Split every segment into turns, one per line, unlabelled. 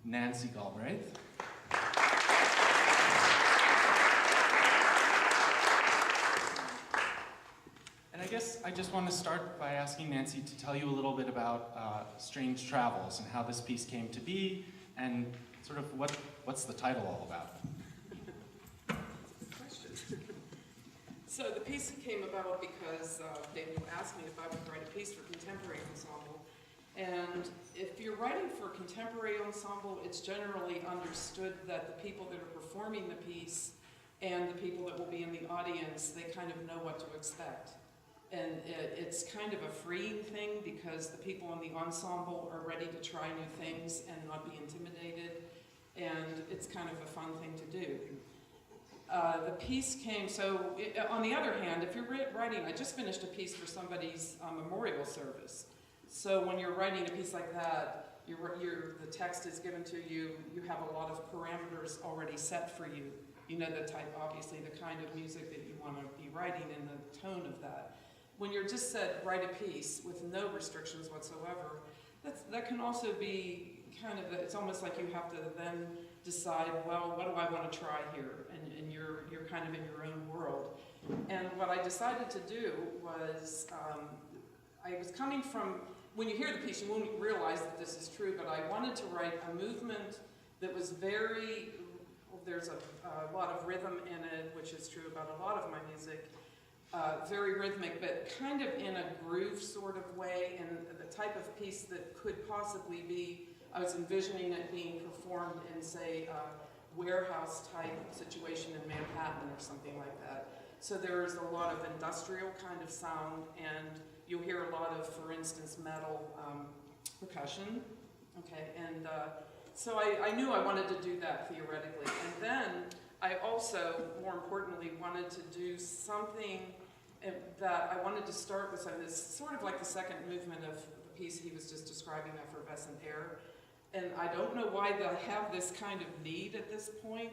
Nancy Galbraith. And I guess I just want to start by asking Nancy to tell you a little bit about Strange Travels and how this piece came to be, and sort of what's the title all about?
So the piece came about because David asked me if I would write a piece for contemporary ensemble. And if you're writing for contemporary ensemble, it's generally understood that the people that are performing the piece and the people that will be in the audience, they kind of know what to expect. And it's kind of a freeing thing because the people in the ensemble are ready to try new things and not be intimidated. And it's kind of a fun thing to do. The piece came, on the other hand, if you're writing, I just finished a piece for somebody's memorial service. So when you're writing a piece like that, the text is given to you, you have a lot of parameters already set for you. You know the type, obviously, the kind of music that you want to be writing and the tone of that. When you're just said, write a piece with no restrictions whatsoever, that can also be kind of, it's almost like you have to then decide, well, what do I want to try here? And you're kind of in your own world. And what I decided to do was, I was coming from, when you hear the piece, you won't realize that this is true, but I wanted to write a movement that was very, there's a lot of rhythm in it, which is true about a lot of my music, very rhythmic, but kind of in a groove sort of way, and the type of piece that could possibly be, I was envisioning it being performed in, say, a warehouse type situation in Manhattan or something like that. So there's a lot of industrial kind of sound, and you'll hear a lot of, for instance, metal percussion. Okay, and so I knew I wanted to do that theoretically. And then I also, more importantly, wanted to do something that I wanted to start with. So this sort of like the second movement of the piece he was just describing, Effervescent Air. And I don't know why I have this kind of need at this point,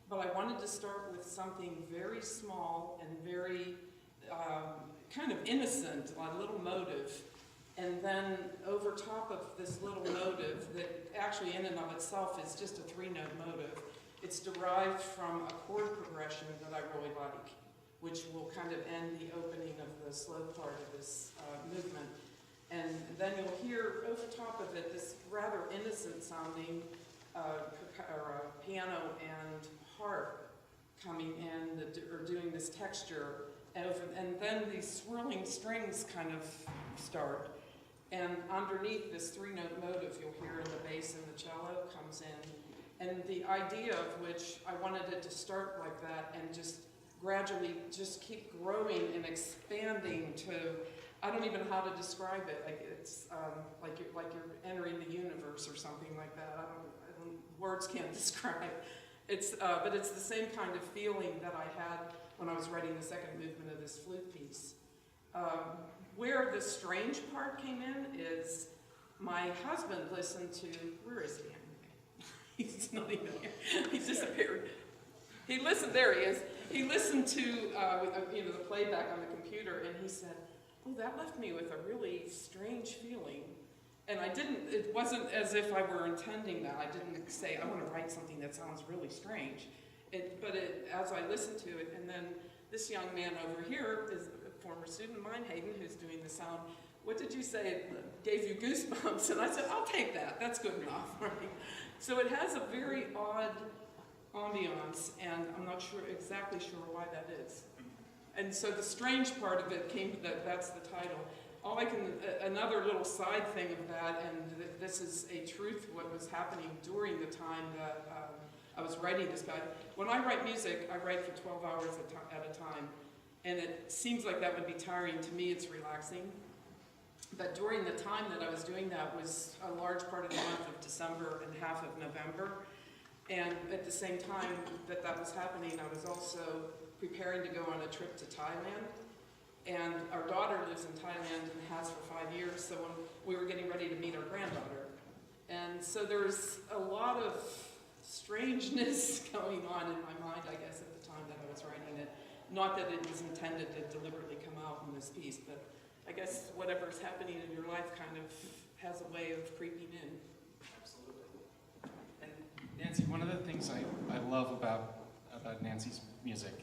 but I wanted to start with something very small and very kind of innocent, a little motive. And then over top of this little motive that actually in and of itself is just a three-note motive, it's derived from a chord progression that I really like, which will kind of end the opening of the slow part of this movement. And then you'll hear over top of it this rather innocent sounding piano and harp coming in, or doing this texture. And then these swirling strings kind of start. And underneath this three-note motive, you'll hear the bass and the cello comes in. And the idea of which I wanted it to start like that and just gradually just keep growing and expanding to, I don't even know how to describe it. Like it's like you're entering the universe or something like that. Words can't describe. But it's the same kind of feeling that I had when I was writing the second movement of this flute piece. Where the strange part came in is my husband listened to, where is he? He's not even here. He's disappeared. He listened, there he is. He listened to the playback on the computer, and he said, "Oh, that left me with a really strange feeling." And it wasn't as if I were intending that. I didn't say, I want to write something that sounds really strange. But as I listened to it, and then this young man over here is a former student of mine, Hayden, who's doing the sound. What did you say? It gave you goosebumps. And I said, I'll take that. That's good enough. Right? So it has a very odd ambiance, and I'm not exactly sure why that is. And so the strange part of it came, that's the title. Another little side thing of that, and this is a truth, what was happening during the time that I was writing this guy. When I write music, I write for 12 hours at a time. And it seems like that would be tiring. To me, it's relaxing. But during the time that I was doing that was a large part of the month of December and half of November. And at the same time that was happening, I was also preparing to go on a trip to Thailand. And our daughter lives in Thailand and has for 5 years, so when we were getting ready to meet our granddaughter. And so there's a lot of strangeness going on in my mind, I guess, at the time that I was writing it. Not that it was intended to deliberately come out in this piece, but I guess whatever's happening in your life kind of has a way of creeping in.
Absolutely. Nancy, one of the things I love about Nancy's music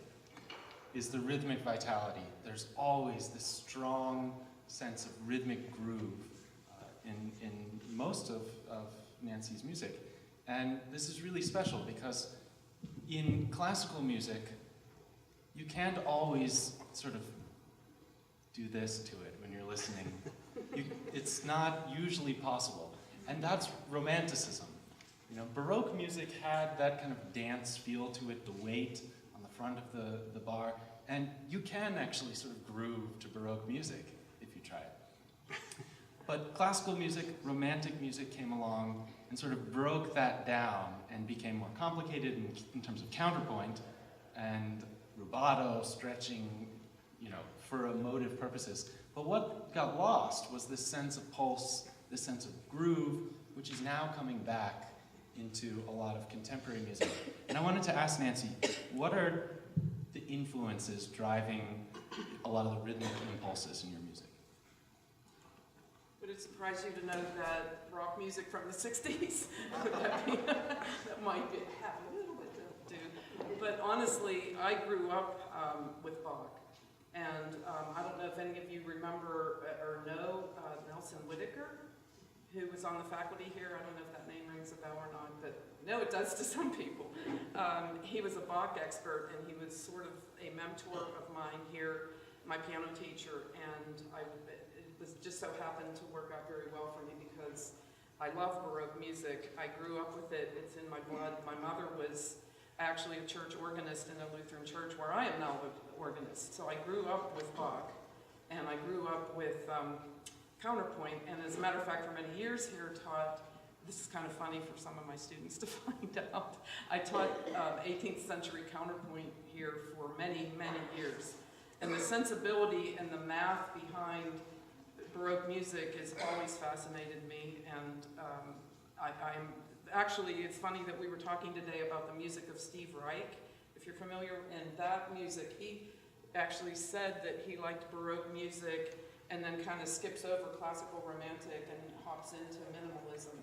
is the rhythmic vitality. There's always this strong sense of rhythmic groove in most of Nancy's music. And this is really special because in classical music, you can't always sort of do this to it when you're listening. It's not usually possible. And that's Romanticism. You know, Baroque music had that kind of dance feel to it, the weight on the front of the bar, and you can actually sort of groove to Baroque music if you try it. But classical music, Romantic music came along and sort of broke that down and became more complicated in terms of counterpoint and rubato, stretching, you know, for emotive purposes. But what got lost was this sense of pulse, this sense of groove, which is now coming back into a lot of contemporary music. And I wanted to ask Nancy, what are the influences driving a lot of the rhythmic impulses in your music?
Would it surprise you to know that rock music from the 60s, that might have a little bit to do. But honestly, I grew up with Bach. And I don't know if any of you remember or know Nelson Whitaker, who was on the faculty here. I don't know if that name rings a bell or not, but no, it does to some people. He was a Bach expert, and he was sort of a mentor of mine here, my piano teacher, and it was just so happened to work out very well for me because I love Baroque music. I grew up with it. It's in my blood. My mother was actually a church organist in a Lutheran church where I am now the organist. So I grew up with Bach, and I grew up with counterpoint, and as a matter of fact, for many years here taught, this is kind of funny for some of my students to find out, I taught 18th century counterpoint here for many, many years. And the sensibility and the math behind Baroque music has always fascinated me, and I'm actually, it's funny that we were talking today about the music of Steve Reich, if you're familiar, and that music, he actually said that he liked Baroque music and then kind of skips over classical romantic and hops into minimalism.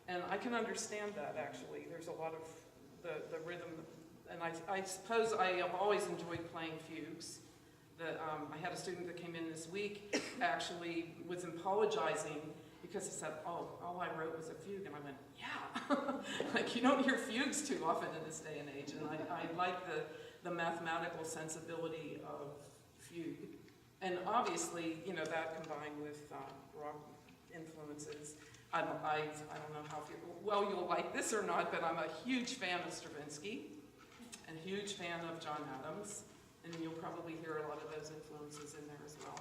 And I can understand that, actually. There's a lot of the rhythm, and I suppose I have always enjoyed playing fugues. I had a student that came in this week, actually was apologizing because he said, oh, all I wrote was a fugue, and I went, yeah. Like, you don't hear fugues too often in this day and age, and I like the mathematical sensibility of fugue. And obviously, you know, that combined with rock influences. I don't know how well you'll like this or not, but I'm a huge fan of Stravinsky and huge fan of John Adams, and you'll probably hear a lot of those influences in there as well.